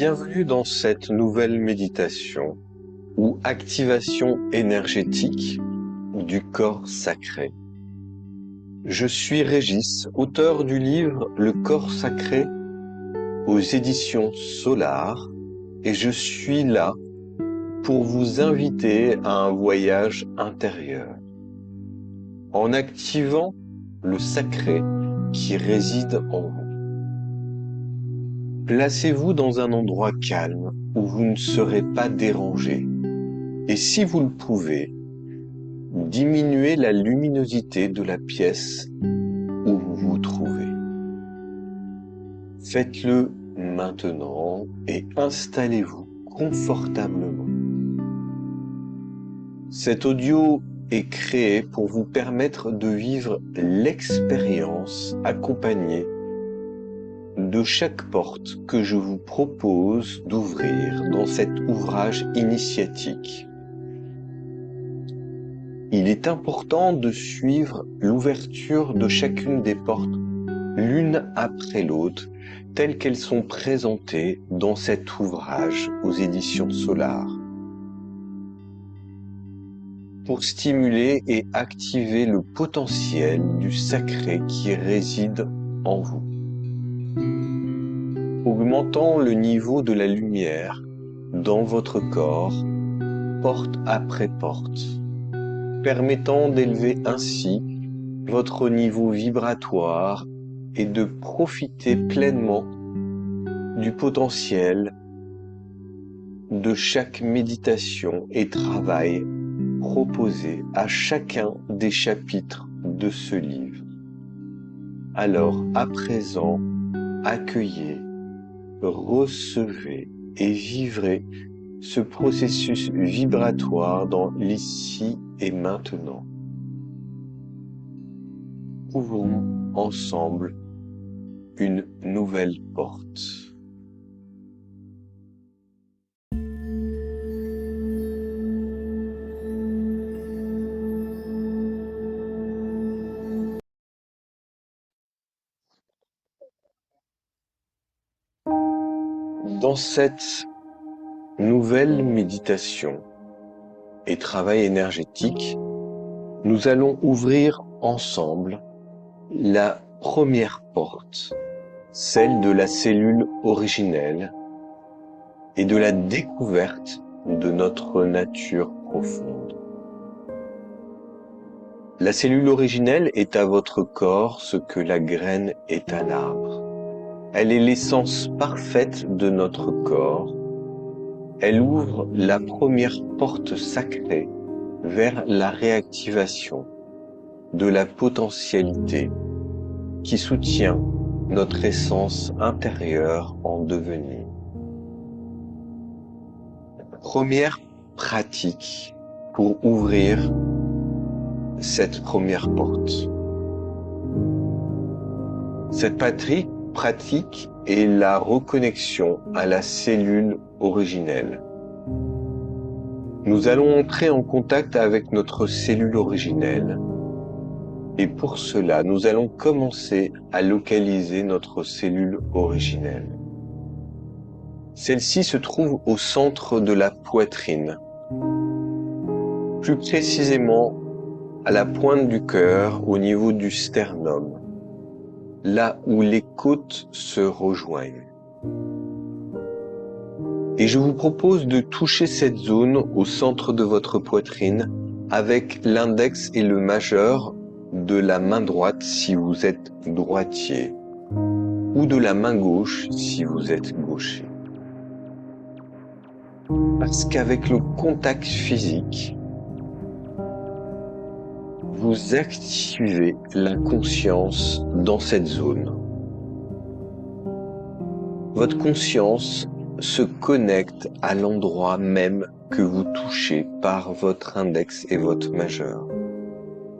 Bienvenue dans cette nouvelle méditation ou activation énergétique du corps sacré. Je suis Régis, auteur du livre Le corps sacré aux éditions Solar, et je suis là pour vous inviter à un voyage intérieur en activant le sacré qui réside en vous. Placez-vous dans un endroit calme où vous ne serez pas dérangé. Et si vous le pouvez, diminuez la luminosité de la pièce où vous vous trouvez. Faites-le maintenant et installez-vous confortablement. Cet audio est créé pour vous permettre de vivre l'expérience accompagnée de chaque porte que je vous propose d'ouvrir dans cet ouvrage initiatique. Il est important de suivre l'ouverture de chacune des portes l'une après l'autre, telles qu'elles sont présentées dans cet ouvrage aux éditions Solar, pour stimuler et activer le potentiel du sacré qui réside en vous, augmentant le niveau de la lumière dans votre corps, porte après porte, permettant d'élever ainsi votre niveau vibratoire et de profiter pleinement du potentiel de chaque méditation et travail proposé à chacun des chapitres de ce livre. Alors, à présent, accueillez, recevez et vivrez ce processus vibratoire dans l'ici et maintenant. Ouvrons ensemble une nouvelle porte. Dans cette nouvelle méditation et travail énergétique, nous allons ouvrir ensemble la première porte, celle de la cellule originelle et de la découverte de notre nature profonde. La cellule originelle est à votre corps ce que la graine est à l'arbre. Elle est l'essence parfaite de notre corps. Elle ouvre la première porte sacrée vers la réactivation de la potentialité qui soutient notre essence intérieure en devenir. Première pratique pour ouvrir cette première porte. Cette pratique est la reconnexion à la cellule originelle. Nous allons entrer en contact avec notre cellule originelle. Et pour cela, nous allons commencer à localiser notre cellule originelle. Celle-ci se trouve au centre de la poitrine, plus précisément à la pointe du cœur, au niveau du sternum, là où les côtes se rejoignent. Et je vous propose de toucher cette zone au centre de votre poitrine avec l'index et le majeur de la main droite si vous êtes droitier, ou de la main gauche si vous êtes gaucher. Parce qu'avec le contact physique, vous activez la conscience dans cette zone. Votre conscience se connecte à l'endroit même que vous touchez par votre index et votre majeur.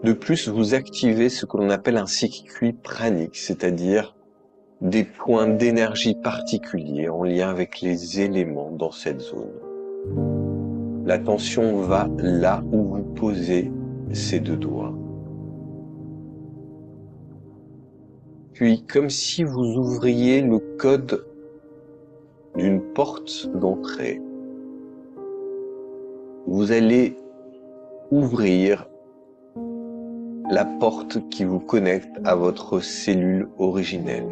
De plus, vous activez ce que l'on appelle un circuit pranique, c'est-à-dire des points d'énergie particuliers en lien avec les éléments dans cette zone. L'attention va là où vous posez ces deux doigts. Puis, comme si vous ouvriez le code d'une porte d'entrée. Vous allez ouvrir la porte qui vous connecte à votre cellule originelle.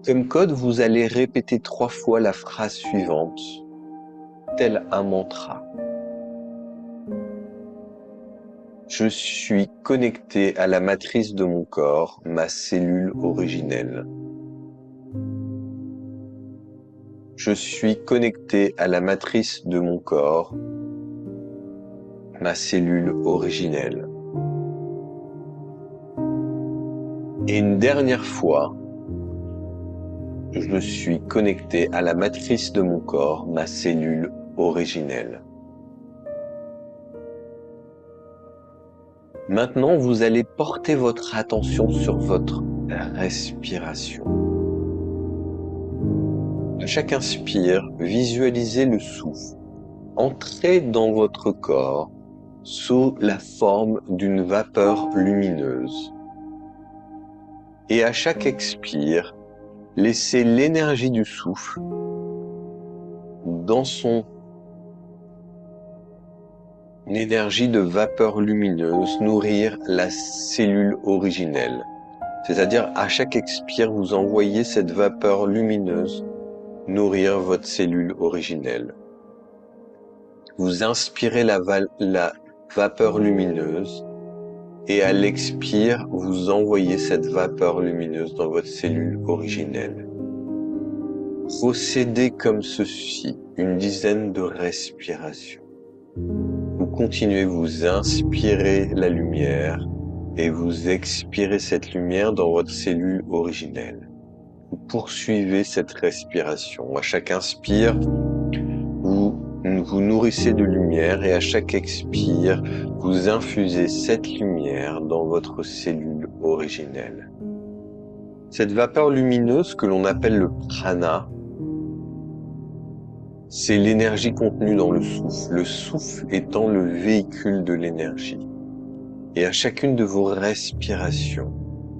Comme code, vous allez répéter 3 fois la phrase suivante, tel un mantra. Je suis connecté à la matrice de mon corps, ma cellule originelle. Je suis connecté à la matrice de mon corps, ma cellule originelle. Et une dernière fois, je suis connecté à la matrice de mon corps, ma cellule originelle. Maintenant, vous allez porter votre attention sur votre respiration. À chaque inspire, visualisez le souffle entrer dans votre corps sous la forme d'une vapeur lumineuse. Et à chaque expire, laissez l'énergie du souffle dans son énergie de vapeur lumineuse nourrir la cellule originelle. C'est-à-dire, à chaque expire, vous envoyez cette vapeur lumineuse nourrir votre cellule originelle. Vous inspirez la vapeur lumineuse et à l'expire, vous envoyez cette vapeur lumineuse dans votre cellule originelle. Procédez comme ceci, une dizaine de respirations. Vous continuez, vous inspirez la lumière et vous expirez cette lumière dans votre cellule originelle. Vous poursuivez cette respiration. À chaque inspire, vous nourrissez de lumière et à chaque expire, vous infusez cette lumière dans votre cellule originelle. Cette vapeur lumineuse que l'on appelle le prana, c'est l'énergie contenue dans le souffle étant le véhicule de l'énergie. Et à chacune de vos respirations,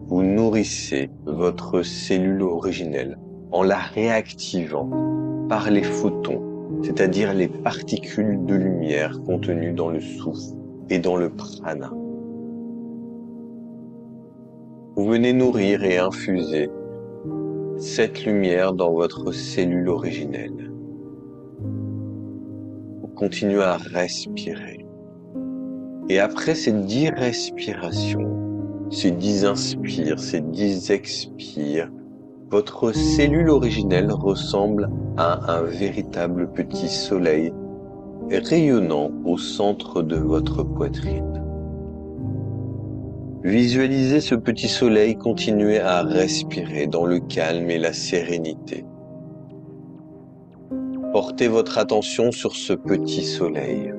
vous nourrissez votre cellule originelle en la réactivant par les photons, c'est-à-dire les particules de lumière contenues dans le souffle et dans le prana. Vous venez nourrir et infuser cette lumière dans votre cellule originelle. Vous continuez à respirer. Et après ces 10 respirations, ces 10 inspires, ces 10 expires, votre cellule originelle ressemble à un véritable petit soleil rayonnant au centre de votre poitrine. Visualisez ce petit soleil continuer à respirer dans le calme et la sérénité. Portez votre attention sur ce petit soleil.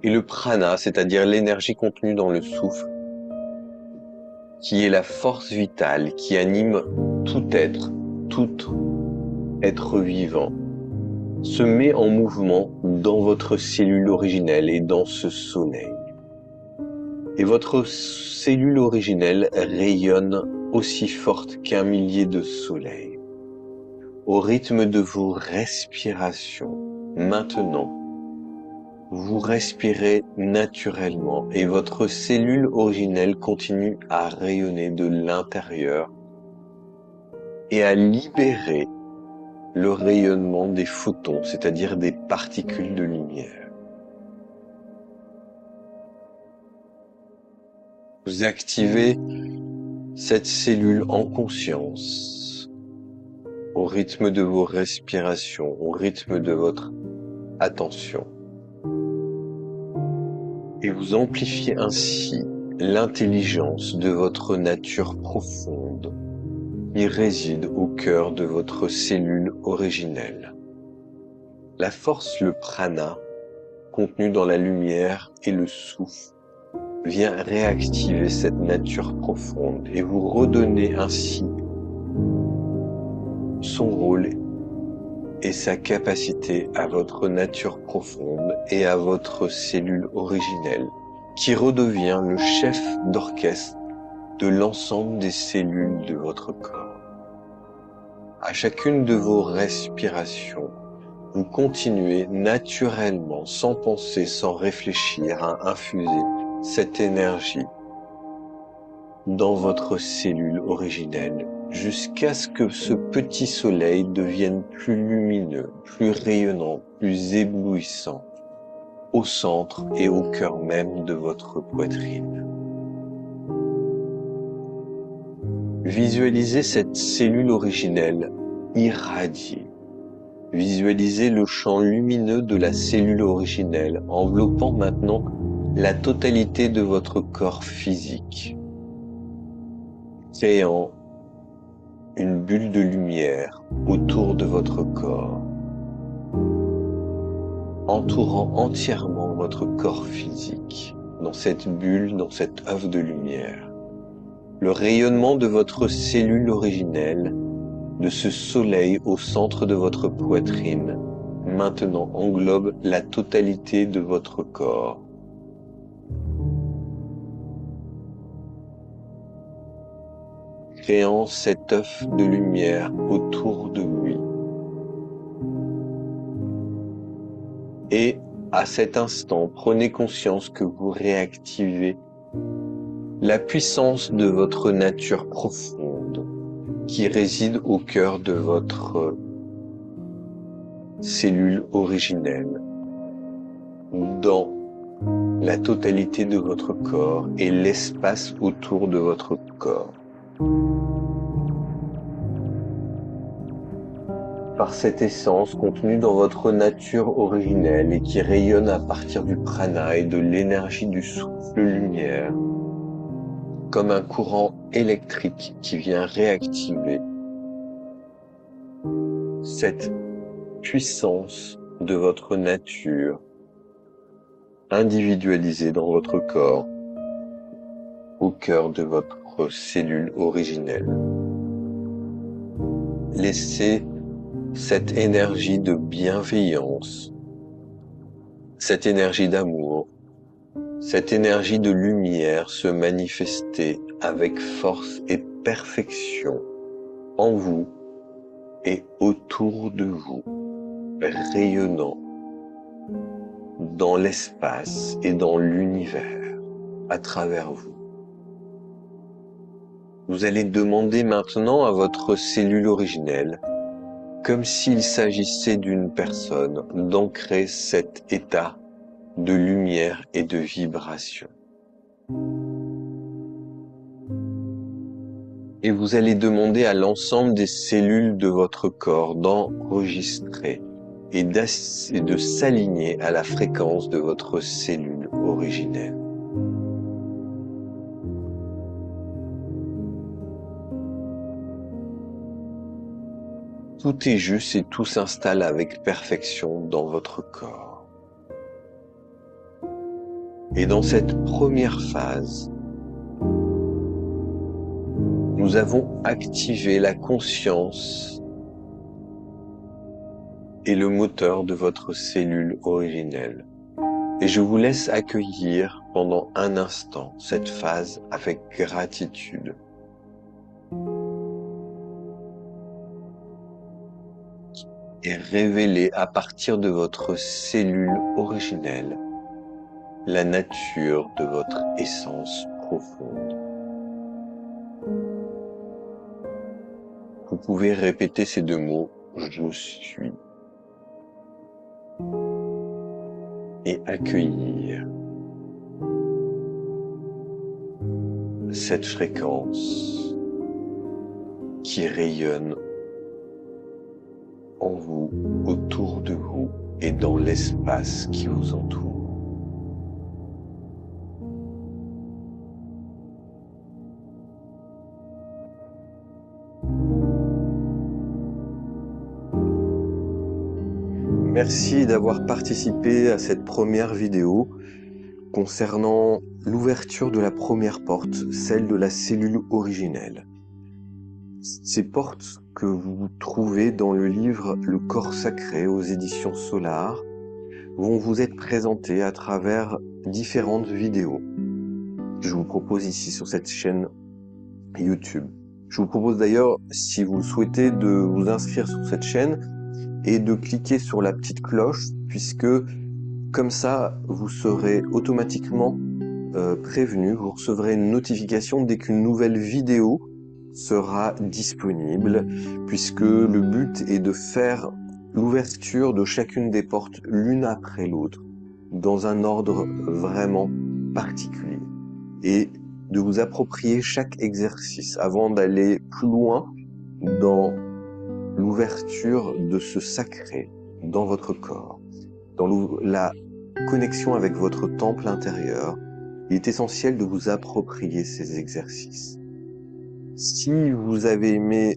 Et le prana, c'est-à-dire l'énergie contenue dans le souffle, qui est la force vitale qui anime tout être vivant, se met en mouvement dans votre cellule originelle et dans ce soleil. Et votre cellule originelle rayonne aussi forte qu'un millier de soleils. Au rythme de vos respirations, maintenant, vous respirez naturellement et votre cellule originelle continue à rayonner de l'intérieur et à libérer le rayonnement des photons, c'est-à-dire des particules de lumière. Vous activez cette cellule en conscience, au rythme de vos respirations, au rythme de votre attention. Et vous amplifiez ainsi l'intelligence de votre nature profonde qui réside au cœur de votre cellule originelle. La force, le prana, contenu dans la lumière et le souffle, vient réactiver cette nature profonde et vous redonner ainsi son rôle et sa capacité à votre nature profonde et à votre cellule originelle qui redevient le chef d'orchestre de l'ensemble des cellules de votre corps. À chacune de vos respirations, vous continuez naturellement, sans penser, sans réfléchir, à infuser cette énergie dans votre cellule originelle, jusqu'à ce que ce petit soleil devienne plus lumineux, plus rayonnant, plus éblouissant, au centre et au cœur même de votre poitrine. Visualisez cette cellule originelle irradiée. Visualisez le champ lumineux de la cellule originelle, enveloppant maintenant la totalité de votre corps physique, créant une bulle de lumière autour de votre corps, entourant entièrement votre corps physique, dans cette bulle, dans cette œuf de lumière. Le rayonnement de votre cellule originelle, de ce soleil au centre de votre poitrine, maintenant englobe la totalité de votre corps. Créant cet œuf de lumière autour de lui. Et à cet instant, prenez conscience que vous réactivez la puissance de votre nature profonde qui réside au cœur de votre cellule originelle, dans la totalité de votre corps et l'espace autour de votre corps. Par cette essence contenue dans votre nature originelle et qui rayonne à partir du prana et de l'énergie du souffle lumière, comme un courant électrique qui vient réactiver cette puissance de votre nature individualisée dans votre corps, au cœur de votre cellule originelle. Laissez cette énergie de bienveillance, cette énergie d'amour, cette énergie de lumière se manifester avec force et perfection en vous et autour de vous, rayonnant dans l'espace et dans l'univers à travers vous. Vous allez demander maintenant à votre cellule originelle, comme s'il s'agissait d'une personne, d'ancrer cet état de lumière et de vibration. Et vous allez demander à l'ensemble des cellules de votre corps d'enregistrer et de s'aligner à la fréquence de votre cellule originelle. Tout est juste et tout s'installe avec perfection dans votre corps. Et dans cette première phase, nous avons activé la conscience et le moteur de votre cellule originelle. Et je vous laisse accueillir pendant un instant cette phase avec gratitude. Et révéler à partir de votre cellule originelle la nature de votre essence profonde. Vous pouvez répéter ces deux mots, je suis, et accueillir cette fréquence qui rayonne en vous, autour de vous et dans l'espace qui vous entoure. Merci d'avoir participé à cette première vidéo concernant l'ouverture de la première porte, celle de la cellule originelle. Ces portes que vous trouvez dans le livre Le corps sacré aux éditions Solar vont vous être présentées à travers différentes vidéos. Je vous propose ici sur cette chaîne YouTube. Je vous propose d'ailleurs, si vous le souhaitez, de vous inscrire sur cette chaîne et de cliquer sur la petite cloche, puisque comme ça, vous serez automatiquement prévenu, vous recevrez une notification dès qu'une nouvelle vidéo sera disponible, puisque le but est de faire l'ouverture de chacune des portes l'une après l'autre, dans un ordre vraiment particulier, et de vous approprier chaque exercice avant d'aller plus loin dans l'ouverture de ce sacré dans votre corps, dans la connexion avec votre temple intérieur. Il est essentiel de vous approprier ces exercices. Si vous avez aimé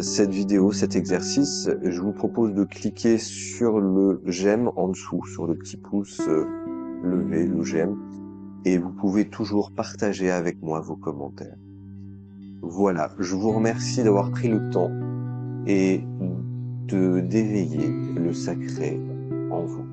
cette vidéo, cet exercice, je vous propose de cliquer sur le j'aime en dessous, sur le petit pouce levé, le j'aime, et vous pouvez toujours partager avec moi vos commentaires. Voilà, je vous remercie d'avoir pris le temps et d'éveiller le sacré en vous.